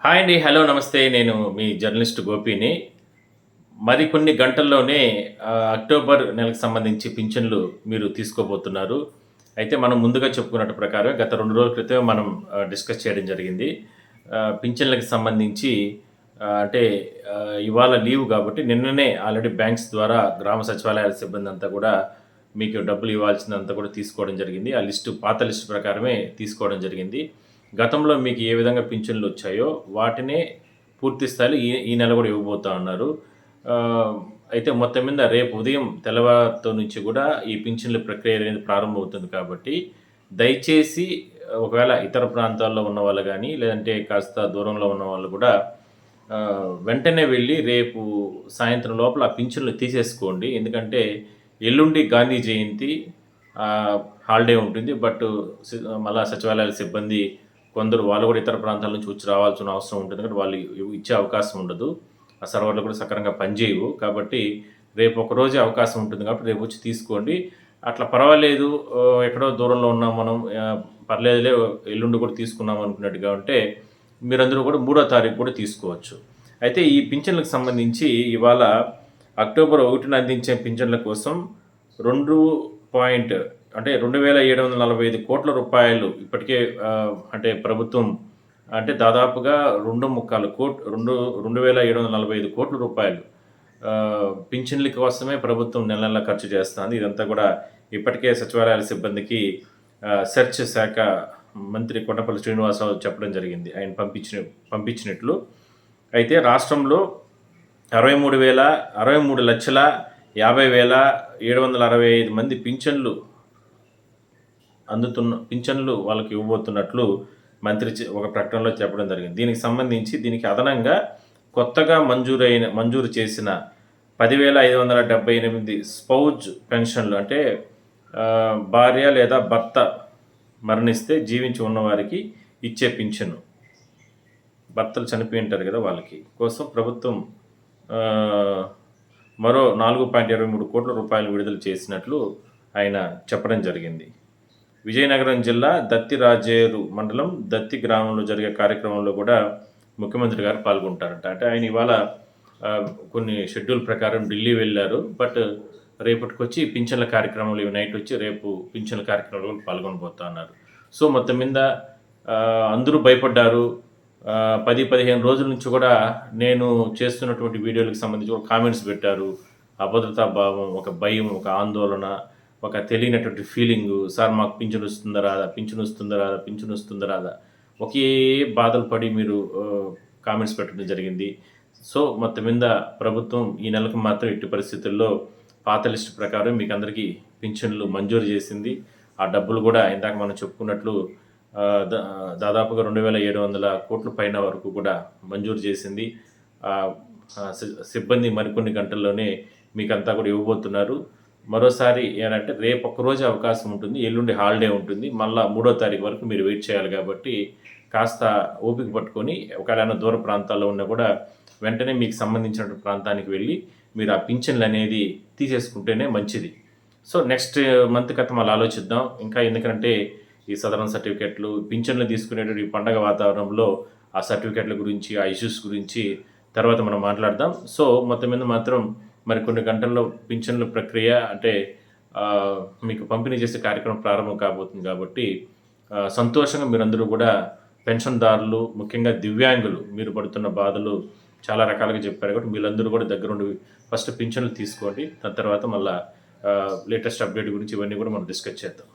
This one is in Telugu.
హాయ్ అండి. హలో. నమస్తే. నేను మీ జర్నలిస్ట్ గోపిని. మరికొన్ని గంటల్లోనే అక్టోబర్ నెలకు సంబంధించి పింఛన్లు మీరు తీసుకోబోతున్నారు. అయితే మనం ముందుగా చెప్పుకున్నట్టు ప్రకారం గత 2 రోజుల క్రితమే మనం డిస్కస్ చేయడం జరిగింది. పింఛన్లకి సంబంధించి అంటే ఇవాళ లీవ్ కాబట్టి నిన్ననే ఆల్రెడీ బ్యాంక్స్ ద్వారా గ్రామ సచివాలయాల సిబ్బందంతా కూడా మీకు డబ్బులు ఇవ్వాల్సిందంతా కూడా తీసుకోవడం జరిగింది. ఆ పాత లిస్టు ప్రకారమే తీసుకోవడం జరిగింది. గతంలో మీకు ఏ విధంగా పింఛన్లు వచ్చాయో వాటినే పూర్తి స్థాయిలో ఈ ఈ నెల కూడా ఇవ్వబోతా ఉన్నారు. అయితే మొత్తం మీద రేపు ఉదయం తెల్లవారితో నుంచి కూడా ఈ పింఛన్ల ప్రక్రియ అనేది ప్రారంభమవుతుంది కాబట్టి దయచేసి ఒకవేళ ఇతర ప్రాంతాల్లో ఉన్నవాళ్ళు గానీ, లేదంటే కాస్త దూరంలో ఉన్నవాళ్ళు కూడా వెంటనే వెళ్ళి రేపు సాయంత్రం లోపల ఆ పింఛన్లు తీసేసుకోండి. ఎందుకంటే ఎల్లుండి గాంధీ జయంతి హాలిడే ఉంటుంది. బట్ మళ్ళా సచివాలయాల సిబ్బంది కొందరు వాళ్ళు కూడా ఇతర ప్రాంతాల నుంచి వచ్చి రావాల్సిన అవసరం ఉంటుంది. ఎందుకంటే వాళ్ళు ఇచ్చే అవకాశం ఉండదు. ఆ సర్వర్లు కూడా సక్రమంగా పనిచేయవు. కాబట్టి రేపు ఒకరోజే అవకాశం ఉంటుంది కాబట్టి రేపు వచ్చి తీసుకోండి. అట్లా పర్వాలేదు, ఎక్కడో దూరంలో ఉన్నాం మనం, పర్లేదులే ఎల్లుండి కూడా తీసుకున్నాం అనుకున్నట్టుగా ఉంటే మీరందరూ కూడా 3వ తారీఖు కూడా తీసుకోవచ్చు. అయితే ఈ పింఛన్లకు సంబంధించి ఇవాళ అక్టోబర్ 1న అందించే పింఛన్ల కోసం 2 పాయింట్ అంటే 2,745 కోట్ల రూపాయలు ఇప్పటికే అంటే ప్రభుత్వం అంటే దాదాపుగా 2,745 కోట్ల రూపాయలు పింఛన్ల కోసమే ప్రభుత్వం నెల నెలా ఖర్చు చేస్తుంది. ఇదంతా కూడా ఇప్పటికే సచివాలయాల సిబ్బందికి సెర్చ్ శాఖ మంత్రి కొండపల్లి శ్రీనివాసరావు చెప్పడం జరిగింది, ఆయన పంపించినట్లు. అయితే రాష్ట్రంలో 63,50,765 మంది పింఛన్లు వాళ్ళకి ఇవ్వబోతున్నట్లు మంత్రి ఒక ప్రకటనలో చెప్పడం జరిగింది. దీనికి అదనంగా కొత్తగా మంజూరు చేసిన 10,578 స్పౌజ్ పెన్షన్లు అంటే భార్య లేదా భర్త మరణిస్తే జీవించి ఉన్నవారికి ఇచ్చే పింఛను, భర్తలు చనిపోయి ఉంటారు కదా వాళ్ళకి కోసం ప్రభుత్వం మరో 4.23 కోట్ల రూపాయలు విడుదల చేసినట్లు ఆయన చెప్పడం జరిగింది. విజయనగరం జిల్లా దత్తి రాజేరు మండలం దత్తి గ్రామంలో జరిగే కార్యక్రమంలో కూడా ముఖ్యమంత్రి గారు పాల్గొంటారంట. అంటే ఆయన ఇవాళ కొన్ని షెడ్యూల్ ప్రకారం ఢిల్లీ వెళ్ళారు. బట్ రేపటికొచ్చి పింఛన్ల కార్యక్రమంలో నైట్ వచ్చి రేపు పింఛన్ల కార్యక్రమంలో పాల్గొనబోతా ఉన్నారు. సో మొత్తం మీద అందరూ భయపడ్డారు. 10-15 రోజుల నుంచి కూడా నేను చేస్తున్నటువంటి వీడియోలకు సంబంధించి కూడా కామెంట్స్ పెట్టారు. అభద్రతా భావం, ఒక భయం, ఒక ఆందోళన, ఒక తెలియనటువంటి ఫీలింగు. సార్ మాకు పింఛన్ వస్తుందా రాదా ఒకే బాధలు పడి మీరు కామెంట్స్ పెట్టడం జరిగింది. సో మొత్తం మీద ప్రభుత్వం ఈ నెలకు మాత్రం ఎట్టి పరిస్థితుల్లో పాత లిస్టు ప్రకారం మీకు అందరికీ పింఛన్లు మంజూరు చేసింది. ఆ డబ్బులు కూడా ఇందాక మనం చెప్పుకున్నట్లు దాదాపుగా 2,700 కోట్ల పైన వరకు కూడా మంజూరు చేసింది. సిబ్బంది మరికొన్ని గంటల్లోనే మీకంతా కూడా ఇవ్వబోతున్నారు. మరోసారి ఏంటంటే రేపు ఒక్కరోజు అవకాశం ఉంటుంది, ఎల్లుండి హాలిడే ఉంటుంది, మళ్ళీ 3వ తారీఖు వరకు మీరు వెయిట్ చేయాలి. కాబట్టి కాస్త ఓపిక పట్టుకొని ఒకవేళ దూర ప్రాంతాల్లో ఉన్నా కూడా వెంటనే మీకు సంబంధించిన ప్రాంతానికి వెళ్ళి మీరు ఆ పింఛన్లు అనేది తీసేసుకుంటేనే మంచిది. సో నెక్స్ట్ మంత్ కథ మళ్ళీ ఆలోచిద్దాం ఇంకా. ఎందుకంటే ఈ సదరన్ సర్టిఫికెట్లు, పింఛన్లు తీసుకునేటువంటి ఈ పండగ వాతావరణంలో ఆ సర్టిఫికెట్ల గురించి, ఆ ఇష్యూస్ గురించి తర్వాత మనం మాట్లాడదాం. సో మొత్తం మీద మాత్రం మరి కొన్ని గంటల్లో పింఛన్ల ప్రక్రియ అంటే మీకు పంపిణీ చేసే కార్యక్రమం ప్రారంభం కాబోతుంది. కాబట్టి సంతోషంగా మీరందరూ కూడా పెన్షన్దారులు, ముఖ్యంగా దివ్యాంగులు, మీరు పడుతున్న బాధలు చాలా రకాలుగా చెప్పారు కాబట్టి వీళ్ళందరూ కూడా దగ్గరుండి ఫస్ట్ పింఛన్లు తీసుకోండి. దాని తర్వాత మళ్ళీ లేటెస్ట్ అప్డేట్ గురించి ఇవన్నీ కూడా మనం డిస్కస్ చేద్దాం.